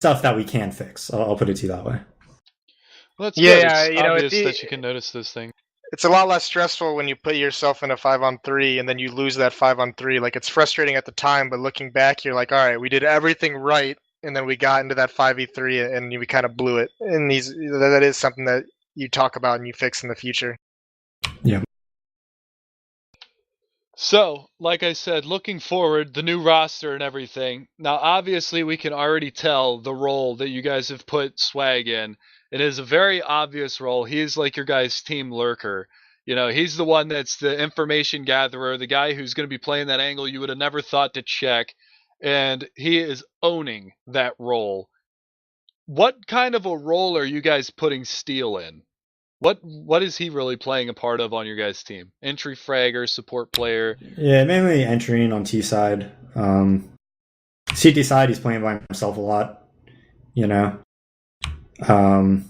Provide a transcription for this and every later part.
stuff that we can fix. I'll put it to you that way. Well, that's good. It's obvious that you can notice those things. It's a lot less stressful when you put yourself in a 5-on-3 and then you lose that 5-on-3. Like, it's frustrating at the time, but looking back, you're like, all right, we did everything right, and then we got into that 5v3 and we kind of blew it. And that is something that you talk about and you fix in the future. Yeah. So, like I said, looking forward, the new roster and everything. Now, obviously, we can already tell the role that you guys have put Swag in. It is a very obvious role. He is like your guys' team lurker. You know, he's the one that's the information gatherer, the guy who's going to be playing that angle you would have never thought to check. And he is owning that role. What kind of a role are you guys putting Steel in? What is he really playing a part of on your guys' team? Entry fragger, support player? Yeah, mainly entering on T side. CT side, he's playing by himself a lot, you know. But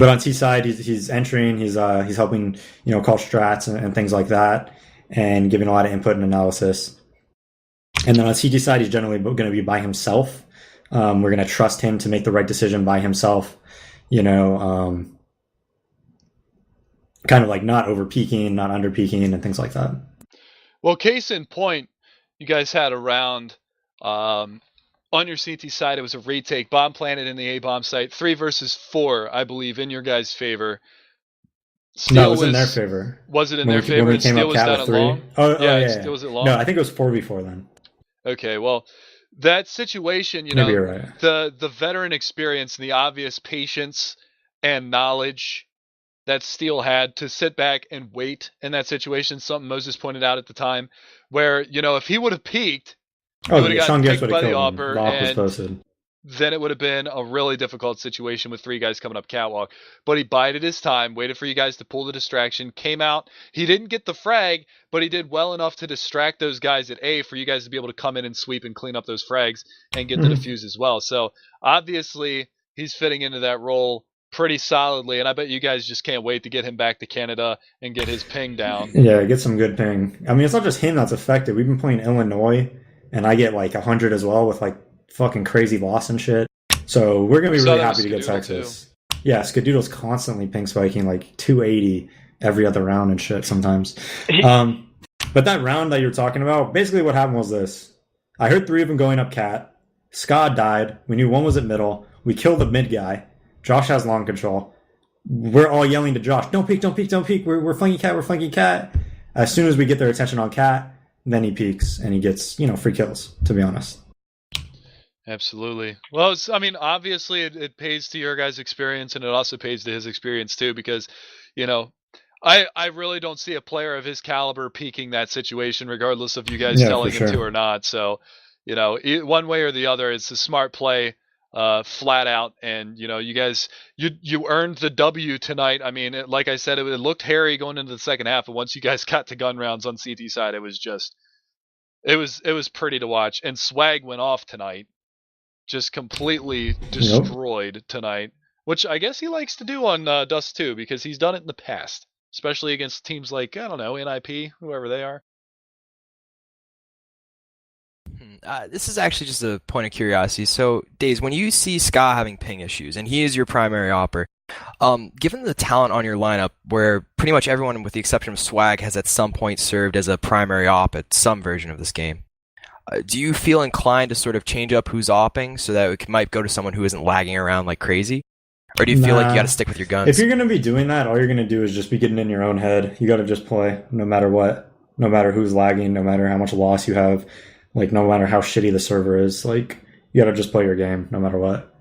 on T side, he's entering. He's helping, you know, call strats and things like that, and giving a lot of input and analysis. And then on CT side, he's generally going to be by himself. We're going to trust him to make the right decision by himself. You know, kind of like not over peaking, not under peaking, and things like that. Well, case in point, you guys had a round on your CT side. It was a retake, bomb planted in the A bomb site, 3 versus 4, I believe, in your guys' favor. No, it was in their favor. Was it in their favor? And Steel was down at long. Yeah. Steel was at long. No, I think it was 4v4 then. Okay, well, that situation, you Maybe know, you're right. the veteran experience and the obvious patience and knowledge that Steel had to sit back and wait in that situation, something Moses pointed out at the time, where, you know, if he would have peaked, he would have gotten picked by the AWPer, and then it would have been a really difficult situation with 3 guys coming up catwalk. But he bided his time, waited for you guys to pull the distraction, came out. He didn't get the frag, but he did well enough to distract those guys at A for you guys to be able to come in and sweep and clean up those frags and get the defuse as well. So obviously he's fitting into that role pretty solidly, and I bet you guys just can't wait to get him back to Canada and get his ping down. Yeah, get some good ping. I mean, it's not just him that's affected. We've been playing Illinois, and I get like 100 as well with like fucking crazy loss and shit. So we're gonna be really happy to get Texas. Too. Yeah, Skadoodle's constantly ping spiking like 280 every other round and shit sometimes. But that round that you're talking about, basically what happened was this. I heard 3 of them going up cat. Scott died. We knew 1 was at middle. We killed the mid guy. Josh has long control. We're all yelling to Josh, don't peek, don't peek, don't peek. We're flanking cat, we're flanking cat. As soon as we get their attention on cat, then he peeks and he gets, you know, free kills, to be honest. Absolutely. Well, I mean, obviously it pays to your guys' experience, and it also pays to his experience too, because, you know, I really don't see a player of his caliber peaking that situation, regardless of you guys telling him to or not. So, you know, one way or the other, it's a smart play, flat out. And, you know, you guys, you earned the W tonight. I mean, like I said, it looked hairy going into the second half, but once you guys got to gun rounds on CT side, it was just, it was pretty to watch. And Swag went off tonight. Just completely destroyed tonight, which I guess he likes to do on Dust 2, because he's done it in the past, especially against teams like, I don't know, NIP, whoever they are. This is actually just a point of curiosity. So, Daze, when you see Ska having ping issues, and he is your primary opper, given the talent on your lineup, where pretty much everyone, with the exception of Swag, has at some point served as a primary op at some version of this game, do you feel inclined to sort of change up who's opping so that it might go to someone who isn't lagging around like crazy? Or do you feel like you got to stick with your guns? If you're going to be doing that, all you're going to do is just be getting in your own head. You got to just play no matter what, no matter who's lagging, no matter how much loss you have, like no matter how shitty the server is. Like, you got to just play your game no matter what.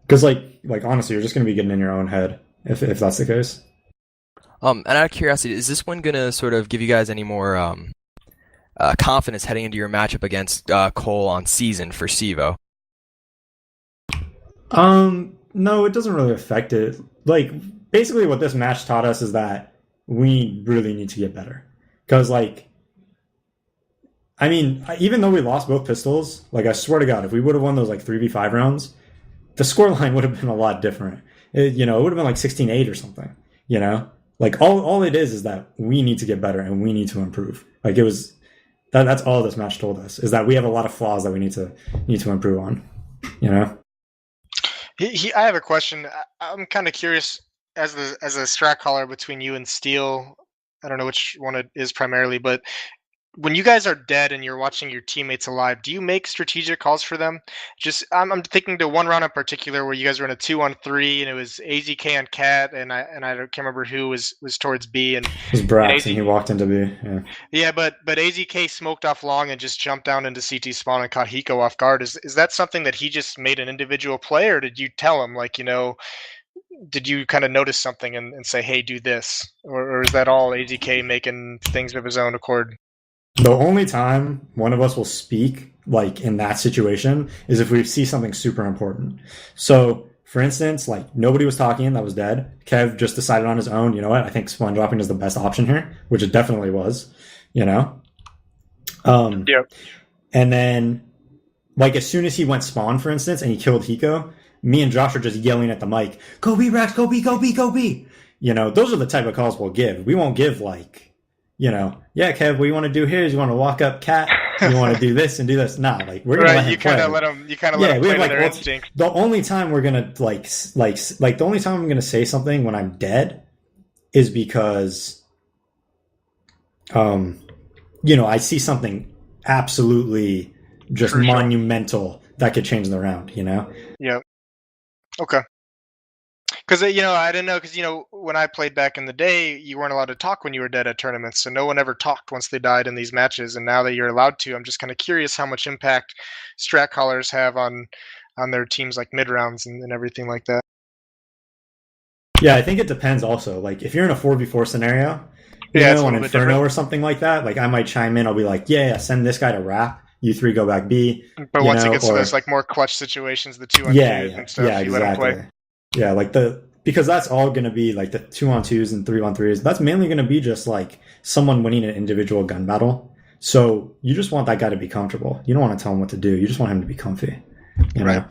Because like honestly, you're just going to be getting in your own head if that's the case. And out of curiosity, is this one going to sort of give you guys any more confidence heading into your matchup against Cole on season for Sivo? No, it doesn't really affect it. Like, basically what this match taught us is that we really need to get better. Because, like, I mean, even though we lost both pistols, like, I swear to God, if we would have won those, like, 3v5 rounds, the scoreline would have been a lot different. It would have been, like, 16-8 or something, you know? Like, all it is that we need to get better and we need to improve. Like, it was... That's all this match told us, is that we have a lot of flaws that we need to improve on. I have a question. I'm kind of curious as a strat caller between you and Steel. I don't know which one it is primarily, but when you guys are dead and you're watching your teammates alive, do you make strategic calls for them? Just I'm thinking to one round in particular where you guys were in a 2-on-3 and it was AZK on Cat and I can't remember who was towards B and it was Brax and he walked into B. Yeah, but AZK smoked off long and just jumped down into CT spawn and caught Hiko off guard. Is that something that he just made an individual play, or did you tell him, like, did you kind of notice something and say, hey, do this? Or is that all AZK making things of his own accord? The only time one of us will speak, like, in that situation is if we see something super important. So, for instance, like, nobody was talking, that was dead. Kev just decided on his own, you know what, I think spawn dropping is the best option here, which it definitely was, Yeah. And then, like, as soon as he went spawn, for instance, and he killed Hiko, me and Josh are just yelling at the mic, go B, Rex, go B, go B, go B. Those are the type of calls we'll give. We won't give, like, yeah, Kev, what you want to do here is you want to walk up Cat, you want to do this and do this. Nah, like, we're gonna let him play. You kind of let him play to their instinct. The only time we're gonna like the only time I'm gonna say something when I'm dead is because, I see something absolutely just crucial, monumental that could change the round. Yeah. Okay. Because, I didn't know, because, when I played back in the day, you weren't allowed to talk when you were dead at tournaments, so no one ever talked once they died in these matches, and now that you're allowed to, I'm just kind of curious how much impact strat callers have on their teams, like mid-rounds and everything like that. Yeah, I think it depends also. Like, if you're in a 4v4 scenario, on Inferno or something like that, like, I might chime in, I'll be like, yeah, send this guy to Rap, you three go back B. But once it gets to those, like, more clutch situations, the 2-on-2s and stuff, you let them play. Yeah, like because that's all going to be like the 2-on-2s and 3-on-3s. That's mainly going to be just like someone winning an individual gun battle. So you just want that guy to be comfortable. You don't want to tell him what to do. You just want him to be comfy. Right.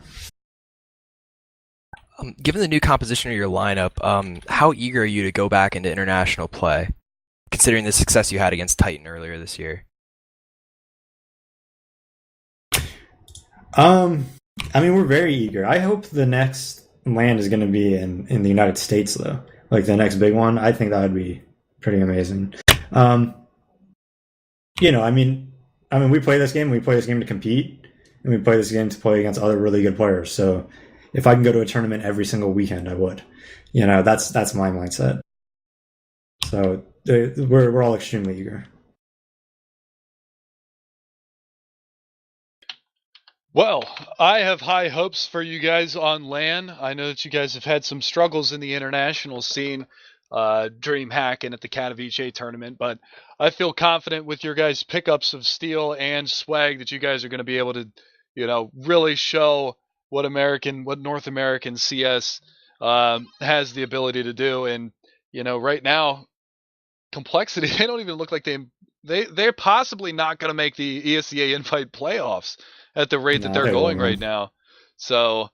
Given the new composition of your lineup, how eager are you to go back into international play, considering the success you had against Titan earlier this year? We're very eager. I hope the next land is going to be in the United States, though. Like, the next big one, I think that would be pretty amazing. We play this game to compete, and we play this game to play against other really good players. So if I can go to a tournament every single weekend, I would. That's my mindset. So we're all extremely eager. Well, I have high hopes for you guys on LAN. I know that you guys have had some struggles in the international scene, DreamHack and at the Katowice tournament, but I feel confident with your guys' pickups of Steel and Swag that you guys are going to be able to, really show what North American CS has the ability to do. And, right now, Complexity, they don't even look like they're possibly not going to make the ESEA Invite playoffs at the rate that they're going right now. So,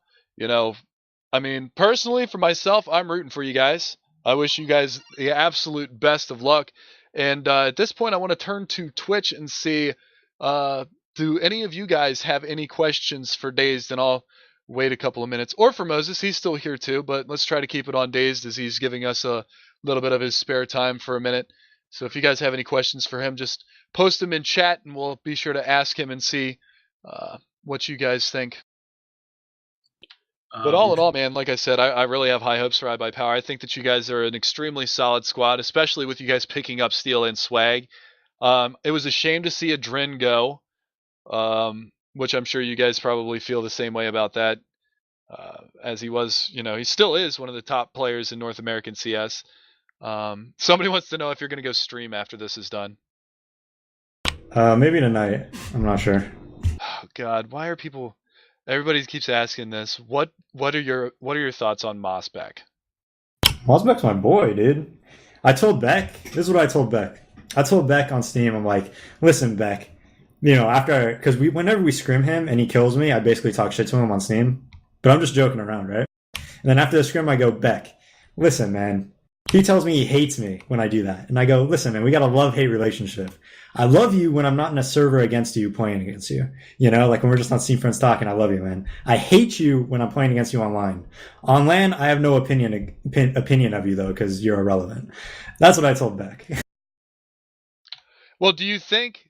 personally, for myself, I'm rooting for you guys. I wish you guys the absolute best of luck. And at this point, I want to turn to Twitch and see, do any of you guys have any questions for DaZeD? And I'll wait a couple of minutes. Or for Moses, he's still here too, but let's try to keep it on DaZeD as he's giving us a little bit of his spare time for a minute. So if you guys have any questions for him, just post them in chat and we'll be sure to ask him and see what you guys think. But all in all, man, like I said, I really have high hopes for iBuyPower. I think that you guys are an extremely solid squad, especially with you guys picking up Steel and Swag. It was a shame to see a Drin go, which I'm sure you guys probably feel the same way about that, as he was, he still is one of the top players in North American CS. Somebody wants to know if you're going to go stream after this is done. Maybe tonight. I'm not sure. Oh God, why are people? Everybody keeps asking this. What are your thoughts on Mossbeck? Mossbeck's my boy, dude. I told Beck. This is what I told Beck. I told Beck on Steam. I'm like, listen, Beck. Because whenever we scrim him and he kills me, I basically talk shit to him on Steam. But I'm just joking around, right? And then after the scrim, I go, Beck, listen, man. He tells me he hates me when I do that. And I go, listen, man, we got a love-hate relationship. I love you when I'm not in a server against you playing against you. You know, like when we're just on Steam Friends talking, I love you, man. I hate you when I'm playing against you online. On LAN, I have no opinion of you though, because you're irrelevant. That's what I told Beck. Well, do you think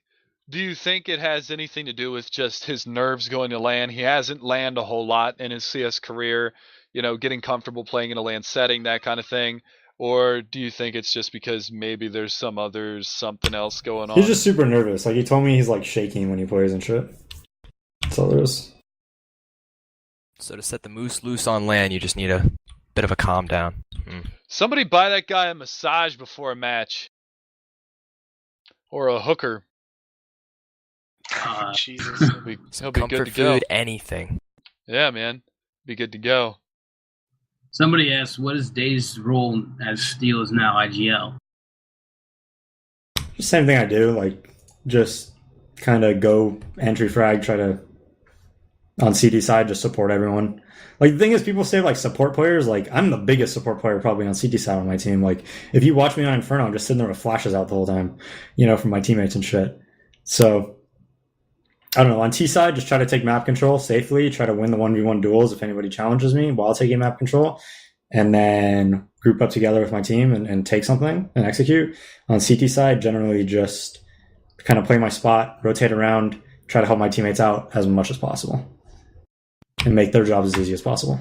it has anything to do with just his nerves going to LAN? He hasn't LANed a whole lot in his CS career, getting comfortable playing in a LAN setting, that kind of thing. Or do you think it's just because maybe there's something else going on? He's just super nervous. Like he told me he's like shaking when he plays and shit. That's all there is. So to set the moose loose on LAN, you just need a bit of a calm down. Somebody buy that guy a massage before a match. Or a hooker. Jesus. He'll be good to go. Food, anything. Yeah, man. Be good to go. Somebody asked, what is DaZeD's role as Steel is now IGL? Same thing I do, like just kind of go entry frag, try to on CD side just support everyone. Like the thing is, people say like support players. Like I'm the biggest support player probably on CD side on my team. Like if you watch me on Inferno, I'm just sitting there with flashes out the whole time, from my teammates and shit. So I don't know. On T side, just try to take map control safely. Try to win the 1v1 duels if anybody challenges me while taking map control, and then group up together with my team and take something and execute. On CT side, generally just kind of play my spot, rotate around, try to help my teammates out as much as possible, and make their jobs as easy as possible.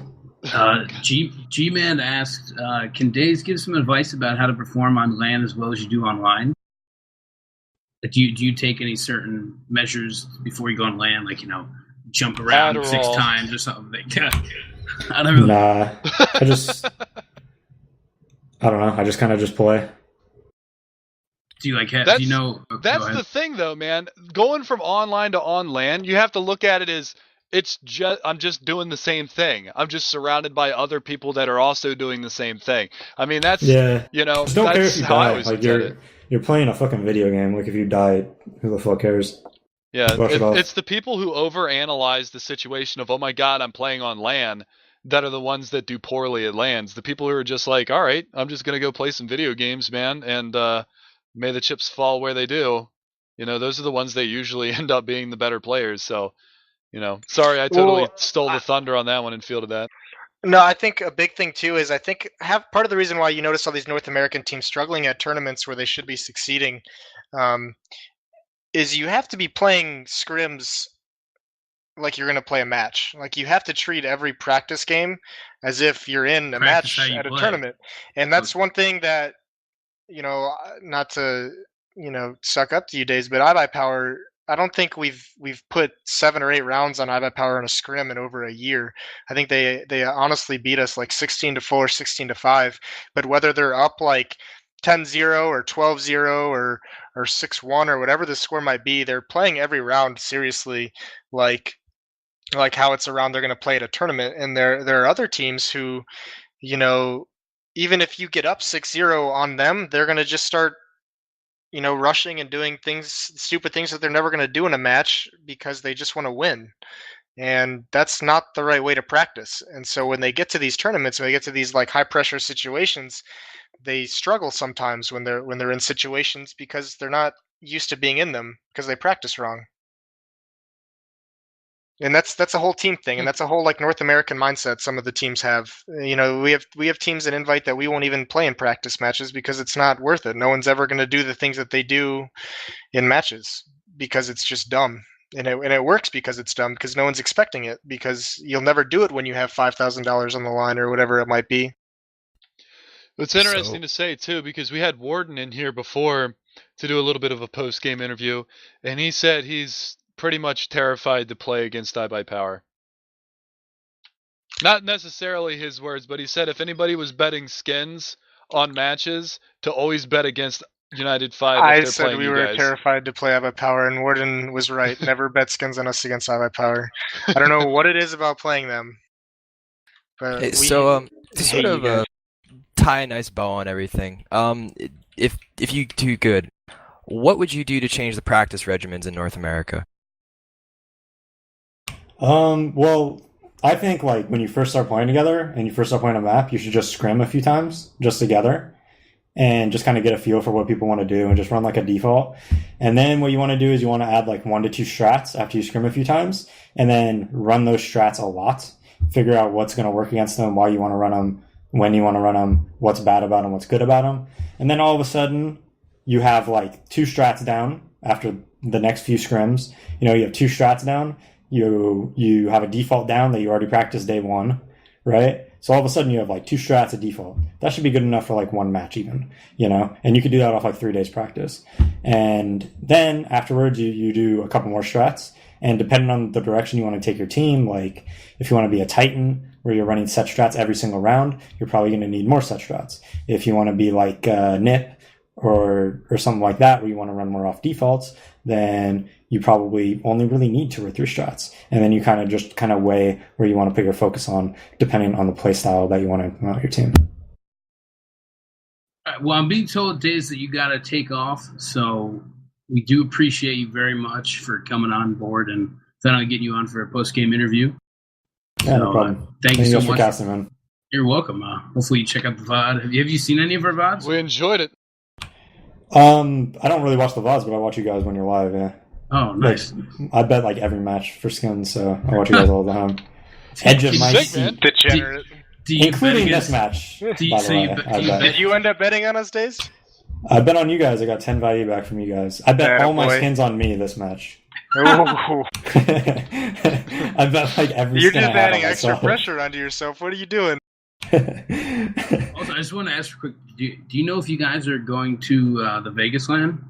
G-Man asked, can DaZeD give some advice about how to perform on LAN as well as you do online? Do you take any certain measures before you go on LAN, like, jump around 6 times or something like that? I don't know. Nah, I don't know. I just kind of just play. Do you like have, that's, do you know? That's the thing, though, man. Going from online to on LAN, you have to look at it as I'm just doing the same thing. I'm just surrounded by other people that are also doing the same thing. I mean, that's just don't care if that's you how I die. always Like look at it. You're playing a fucking video game. Like if you die, who the fuck cares? Yeah, it's the people who overanalyze the situation of, oh my god, I'm playing on LAN, that are the ones that do poorly at LANs. The people who are just like, all right, I'm just gonna go play some video games, man, and may the chips fall where they do. Those are the ones that usually end up being the better players. So, sorry, I totally stole the thunder on that one and fielded that. No, I think a big thing too is part of the reason why you notice all these North American teams struggling at tournaments where they should be succeeding, is you have to be playing scrims like you're going to play a match. Like you have to treat every practice game as if you're in a match at a tournament. And that's one thing that, not to, suck up to you days, but iBuyPower, I don't think we've put 7 or 8 rounds on iBuyPower in a scrim in over a year. I think they honestly beat us like 16-4, 16-5. But whether they're up like 10-0 or 12-0 or 6-1 or whatever the score might be, they're playing every round seriously, like how it's a round they're going to play at a tournament. And there are other teams who, even if you get up 6-0 on them, they're going to just start rushing and doing stupid things that they're never going to do in a match because they just want to win. And that's not the right way to practice. And so when they get to these tournaments, when they get to these like high pressure situations, they struggle sometimes when they're in situations because they're not used to being in them because they practice wrong. And that's a whole team thing, and that's a whole like North American mindset some of the teams have. We have teams that invite that we won't even play in practice matches because it's not worth it. No one's ever going to do the things that they do in matches because it's just dumb. And it works because it's dumb because no one's expecting it, because you'll never do it when you have $5,000 on the line or whatever it might be. It's interesting to say too, because we had Warden in here before to do a little bit of a post-game interview, and he said he's pretty much terrified to play against iBuyPower. Not necessarily his words, but he said if anybody was betting skins on matches, to always bet against United 5 if I they're said playing we you were guys. terrified to play iBuyPower, and Warden was right. Never bet skins on us against iBuyPower. I don't know what it is about playing them. But to sort of tie a nice bow on everything, if you do good, what would you do to change the practice regimens in North America? Well, I think like when you first start playing together and you first start playing a map, you should just scrim a few times just together. and just kind of get a feel for what people want to do and just run like a default. And then what you want to do is you want to add like 1 to 2 strats after you scrim a few times, and then run those strats a lot. Figure out what's going to work against them, why you want to run them, when you want to run them, what's bad about them, what's good about them. And then all of a sudden you have like 2 strats down after the next few scrims. You have 2 strats down. You have a default down that you already practiced day 1, right? So all of a sudden you have like 2 strats at default. That should be good enough for like 1 match even, and you could do that off like 3 days practice. And then afterwards you do a couple more strats, and depending on the direction you want to take your team, like if you want to be a Titan where you're running set strats every single round, you're probably going to need more set strats. If you want to be like Nip or something like that where you want to run more off defaults, then you probably only really need 2 or 3 strats. And then you kind of weigh where you want to put your focus on depending on the play style that you want to mount your team. All right, well, I'm being told, Days, that you got to take off, so we do appreciate you very much for coming on board and finally getting you on for a post-game interview. Yeah, no problem. Thank you so much for casting, man. You're welcome. Hopefully you check out the VOD. Have you seen any of our VODs? We enjoyed it. I don't really watch the VODs, but I watch you guys when you're live, yeah. Oh, nice. Like, I bet like every match for skins, so I watch you guys all the time. Edge of my sick, seat. man. Degenerate. Including this match. Did you end up betting on us, Days? I bet on you guys. I got 10 value back from you guys. I bet all my skins on me this match. Ooh. I bet like every You're skin just I have adding on extra myself. pressure onto yourself. What are you doing? Also, I just want to ask quick, do you know if you guys are going to the Vegas land?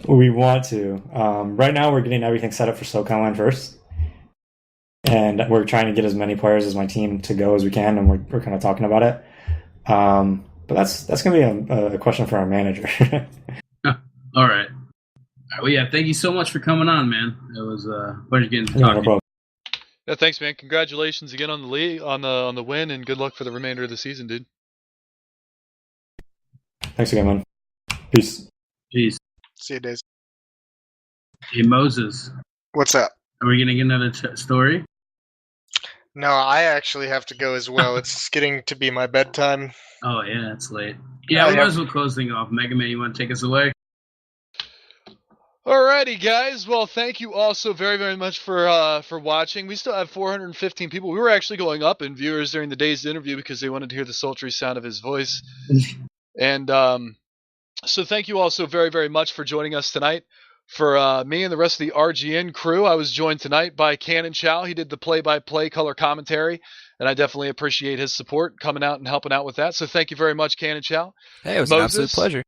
We want to. Right now, we're getting everything set up for SoCal first. And we're trying to get as many players as my team to go as we can, and we're kind of talking about it. But that's going to be a question for our manager. All right. Well, yeah, thank you so much for coming on, man. It was a pleasure getting to talk to you. Yeah, thanks, man. Congratulations again on the league, on the win, and good luck for the remainder of the season, dude. Thanks again, man. Peace. Peace. See you, Days. Hey, Moses. What's up? Are we going to get another story? No, I actually have to go as well. It's getting to be my bedtime. Oh, yeah, it's late. Yeah, we might as well close things off. Mega Man, you want to take us away? Alrighty, guys. Well, thank you all so very, very much for watching. We still have 415 people. We were actually going up in viewers during the day's interview because they wanted to hear the sultry sound of his voice. And so thank you all so very, very much for joining us tonight. For me and the rest of the RGN crew, I was joined tonight by Cannon Chow. He did the play-by-play color commentary, and I definitely appreciate his support coming out and helping out with that. So thank you very much, Cannon Chow. Hey, it was Moses, an absolute pleasure.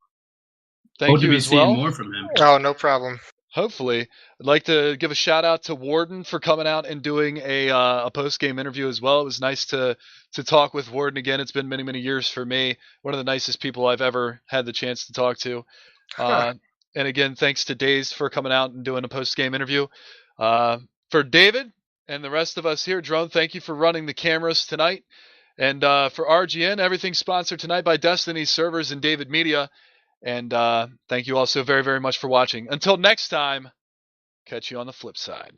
Thank you be as seeing well. more from him. Oh, no problem. Hopefully. I'd like to give a shout out to Warden for coming out and doing a post-game interview as well. It was nice to talk with Warden again. It's been many, many years for me. One of the nicest people I've ever had the chance to talk to. And again, thanks to Days for coming out and doing a post-game interview. For David and the rest of us here, Drone, thank you for running the cameras tonight. And for RGN, everything's sponsored tonight by Destiny Servers and David Media. And thank you all so very, very much for watching. Until next time, catch you on the flip side.